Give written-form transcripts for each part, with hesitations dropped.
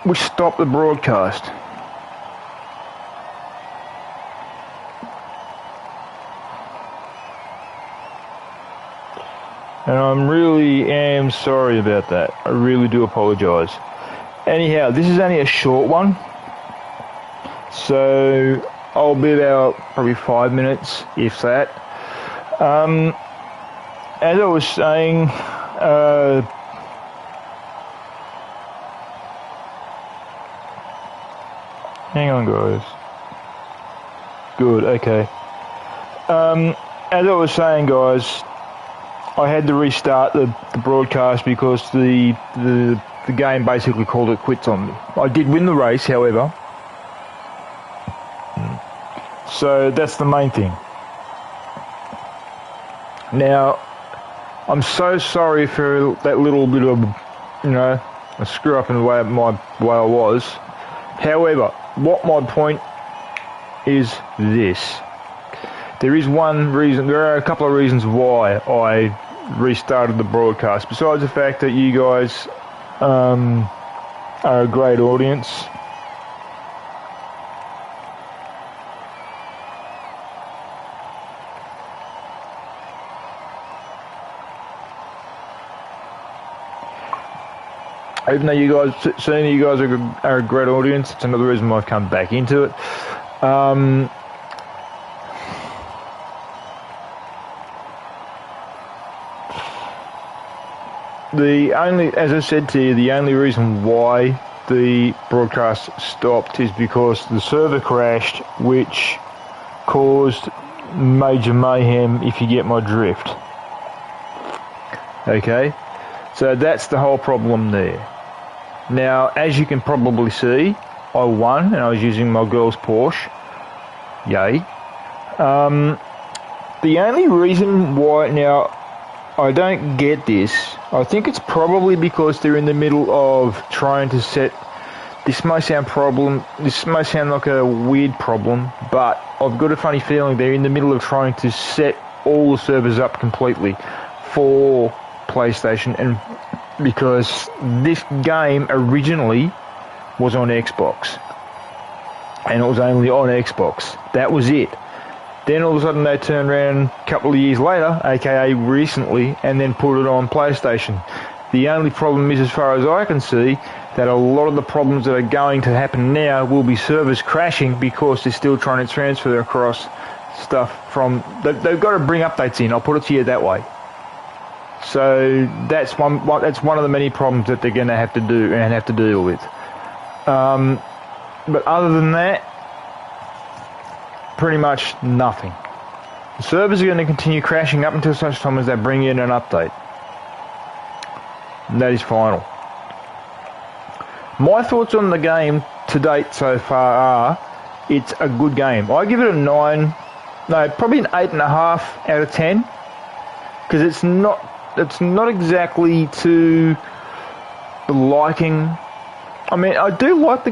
which stopped the broadcast. And I really am sorry about that. I really do apologise. Anyhow, this is only a short one. So I'll be about probably 5 minutes, if that. As I was saying, hang on guys. Good, okay. As I was saying guys, I had to restart the broadcast because the game basically called it quits on me. I did win the race, however. So that's the main thing. Now, I'm so sorry for that little bit of, a screw up in the way I was. However, what my point is this. There are a couple of reasons why I restarted the broadcast, besides the fact that you guys are a great audience. Even though you guys are a great audience, it's another reason why I've come back into it. As I said to you, the only reason why the broadcast stopped is because the server crashed, which caused major mayhem, if you get my drift. Okay, so that's the whole problem there. Now, as you can probably see, I won, and I was using my girl's Porsche. Yay. The only reason why, now, I don't get this. I think it's probably because they're in the middle of trying to set... This may sound like a weird problem, but I've got a funny feeling they're in the middle of trying to set all the servers up completely for PlayStation, and because this game originally was on Xbox, and it was only on Xbox. That was it. Then all of a sudden they turned around a couple of years later, aka recently, and then put it on PlayStation. The only problem is, as far as I can see, that a lot of the problems that are going to happen now will be servers crashing because they're still trying to transfer across stuff from... They've got to bring updates in, I'll put it to you that way. So that's one of the many problems that they're going to have to do and have to deal with. But other than that, pretty much nothing. The servers are going to continue crashing up until such time as they bring in an update. And that is final. My thoughts on the game to date so far are, it's a good game. I give it a 9, no, probably an 8.5 out of 10, because it's not exactly to the liking. I mean, I do love the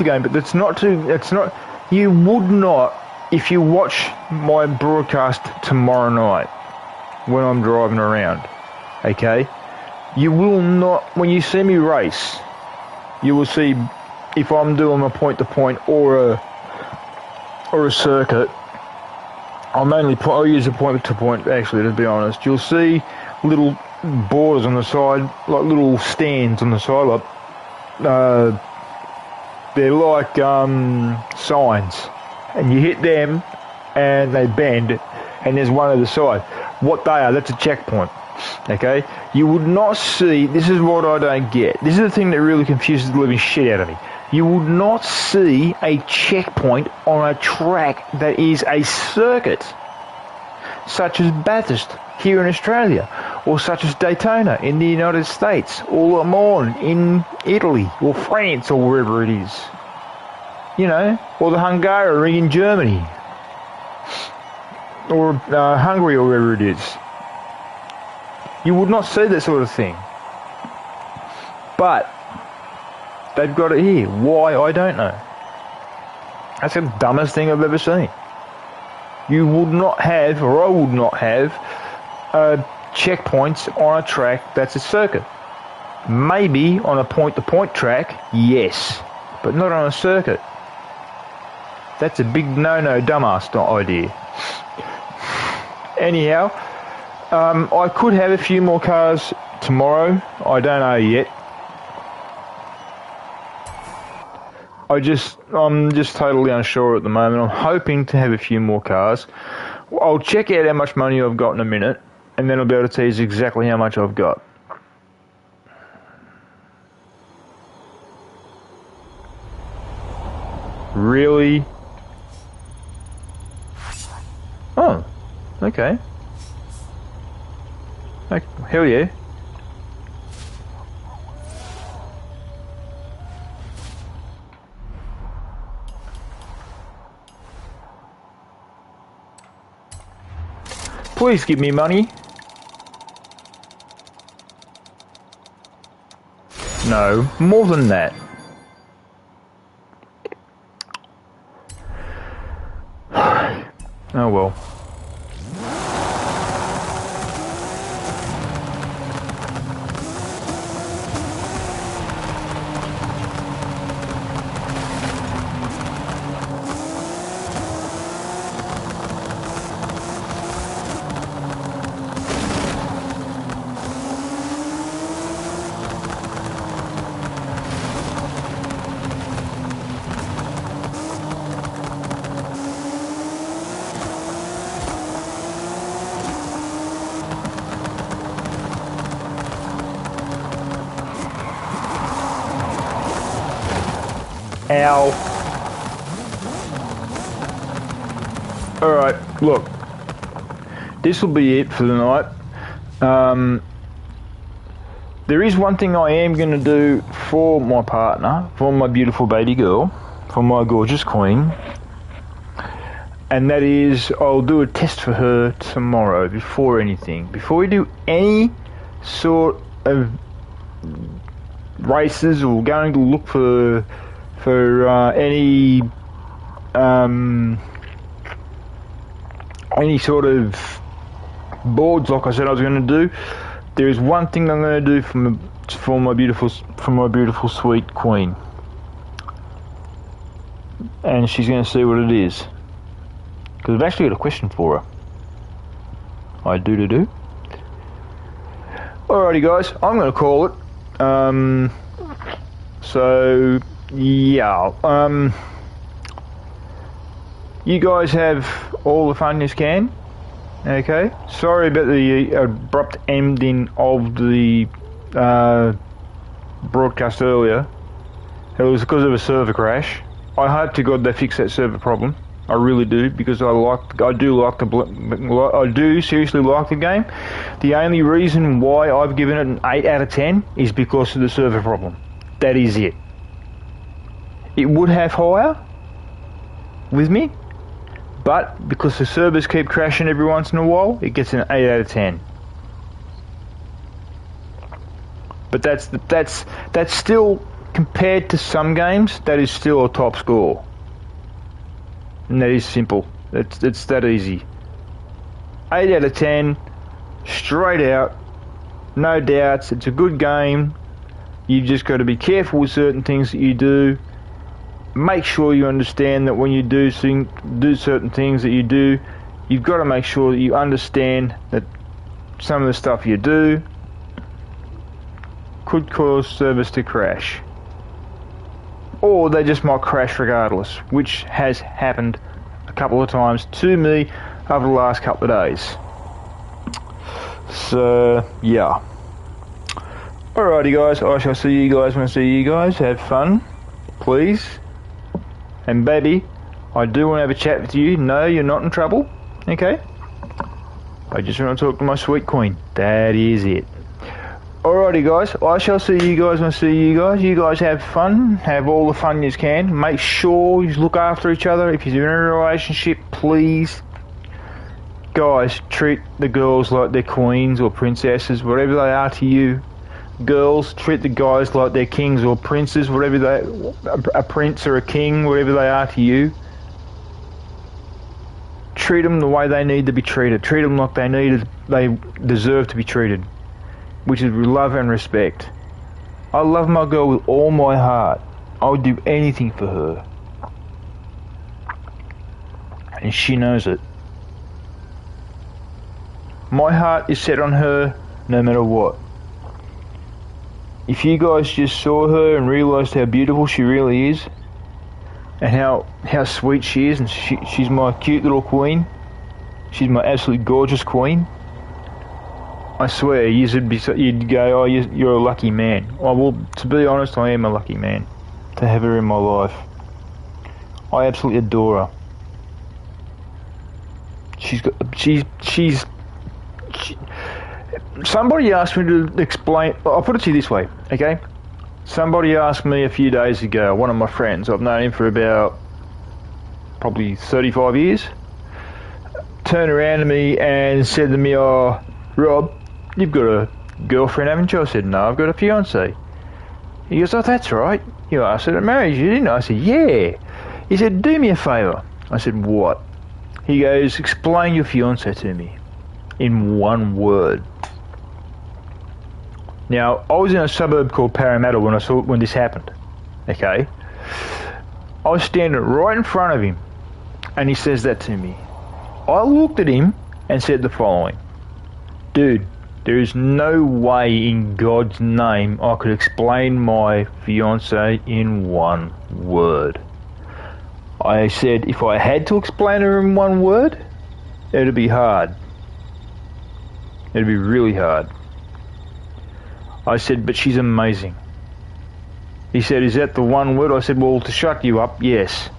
game, but you would not, if you watch my broadcast tomorrow night when I'm driving around, okay, you will not, when you see me race, you will see if I'm doing a point-to-point or a circuit. I'll use a point-to-point, actually, to be honest. You'll see little borders on the side, like little stands on the side, like they're like signs, and you hit them and they bend, and there's one on the side. What they are, that's a checkpoint. Okay, you would not see, this is what I don't get, this is the thing that really confuses the living shit out of me. You would not see a checkpoint on a track that is a circuit, such as Bathurst here in Australia, or such as Daytona in the United States, or Le Mans in Italy, or France, or wherever it is. You know, or the Hungaroring in Germany, or Hungary, or wherever it is. You would not see that sort of thing. But they've got it here. Why, I don't know. That's the dumbest thing I've ever seen. You would not have, or I would not have, checkpoints on a track that's a circuit. Maybe on a point-to-point track, yes, but not on a circuit. That's a big no-no, dumbass idea. Anyhow, I could have a few more cars tomorrow. I don't know yet. I'm just totally unsure at the moment. I'm hoping to have a few more cars. I'll check out how much money I've got in a minute, and then I'll be able to tell you exactly how much I've got. Really? Oh, okay. Hell yeah. Please give me money. No, more than that. Oh well. Ow. Alright, look. This will be it for the night. There is one thing I am going to do for my partner, for my beautiful baby girl, for my gorgeous queen. And that is, I'll do a test for her tomorrow before anything. Before we do any sort of races or going to look for any sort of boards like I said I was going to do. There is one thing I'm going to do for my beautiful sweet queen, and she's going to see what it is, because I've actually got a question for her. I do. Alrighty guys, I'm going to call it. So yeah, you guys have all the fun you can. Okay, sorry about the abrupt ending of the broadcast earlier. It was because of a server crash. I hope to God they fix that server problem. I really do, because I do seriously like the game. The only reason why I've given it an 8 out of 10 is because of the server problem. That is it. It would have higher with me, but because the servers keep crashing every once in a while, it gets an 8 out of 10. But that's still, compared to some games, that is still a top score. And that is simple. It's that easy. 8 out of 10, straight out, no doubts. It's a good game. You've just got to be careful with certain things that you do. Make sure you understand that when you do certain things that you do, you've got to make sure that you understand that some of the stuff you do could cause servers to crash. Or they just might crash regardless, which has happened a couple of times to me over the last couple of days. So, yeah. Alrighty guys, I shall see you guys when I see you guys. Have fun, please. And baby, I do want to have a chat with you. No, you're not in trouble, okay? I just want to talk to my sweet queen. That is it. Alrighty guys, I shall see you guys when I see you guys. You guys have fun, have all the fun you can. Make sure you look after each other. If you're in a relationship, please, guys, treat the girls like they're queens or princesses, whatever they are to you. Girls, treat the guys like they're kings or princes, whatever they, a prince or a king, whatever they are to you. Treat them the way they need to be treated. Treat them like they deserve to be treated, which is with love and respect. I love my girl with all my heart. I would do anything for her. And she knows it. My heart is set on her no matter what. If you guys just saw her and realised how beautiful she really is, and how sweet she is, and she's my cute little queen, she's my absolutely gorgeous queen, I swear you'd go, oh, you're a lucky man. Oh, well, to be honest, I am a lucky man to have her in my life. I absolutely adore her. Somebody asked me to explain. I'll put it to you this way, okay? Somebody asked me a few days ago, one of my friends, I've known him for about probably 35 years, turned around to me and said to me, oh, Rob, you've got a girlfriend, haven't you? I said, no, I've got a fiancée. He goes, oh, that's right. You asked her to marry you, didn't I? I said, yeah. He said, do me a favour. I said, what? He goes, explain your fiancée to me in one word. Now, I was in a suburb called Parramatta when this happened, okay? I was standing right in front of him, and he says that to me. I looked at him and said the following. Dude, there is no way in God's name I could explain my fiancée in one word. I said if I had to explain her in one word, it'd be hard. It'd be really hard. I said, but she's amazing. He said, is that the one word? I said, well, to shut you up, yes.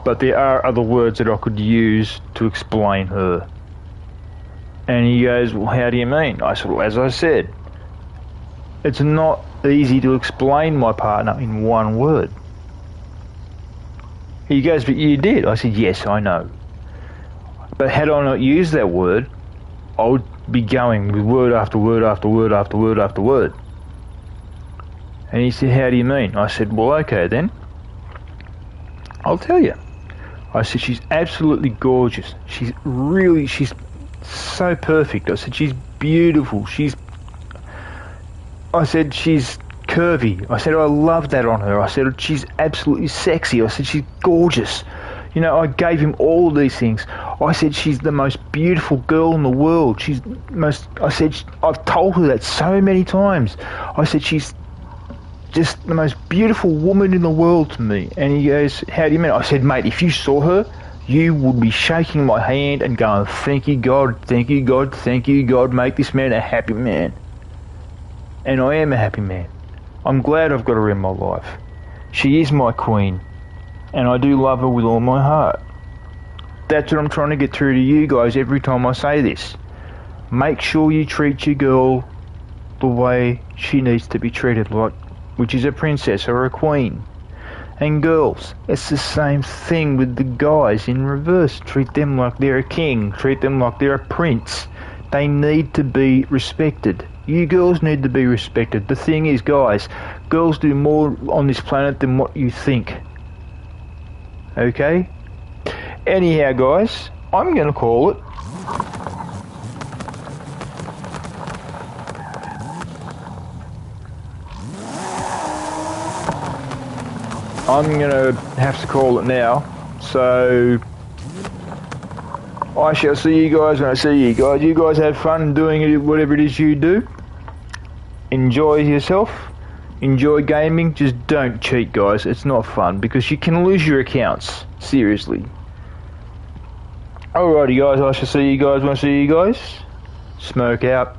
But there are other words that I could use to explain her. And he goes, well, how do you mean? I said, well, as I said, it's not easy to explain my partner in one word. He goes, but you did. I said, yes, I know. But had I not used that word, I would be going with word after word after word after word after word. And he said, how do you mean? I said, well, okay then. I'll tell you. I said, she's absolutely gorgeous. She's so perfect. I said, she's beautiful. I said, she's curvy. I said, I love that on her. I said, she's absolutely sexy. I said, she's gorgeous. You know, I gave him all of these things. I said, she's the most beautiful girl in the world. I've told her that so many times. I said, she's just the most beautiful woman in the world to me. And he goes, how do you mean? I said, mate, if you saw her, you would be shaking my hand and going, thank you, God, thank you, God, thank you, God, make this man a happy man. And I am a happy man. I'm glad I've got her in my life. She is my queen. And I do love her with all my heart. That's what I'm trying to get through to you guys every time I say this. Make sure you treat your girl the way she needs to be treated, like, which is a princess or a queen. And girls, it's the same thing with the guys in reverse. Treat them like they're a king. Treat them like they're a prince. They need to be respected. You girls need to be respected. The thing is, guys, girls do more on this planet than what you think. Okay? Anyhow, guys, I'm going to call it. I'm going to have to call it now. So, I shall see you guys when I see you guys. You guys have fun doing whatever it is you do. Enjoy yourself. Enjoy gaming. Just don't cheat, guys. It's not fun because you can lose your accounts. Seriously. Alrighty, guys. I shall see you guys when I see you guys. Smoke out.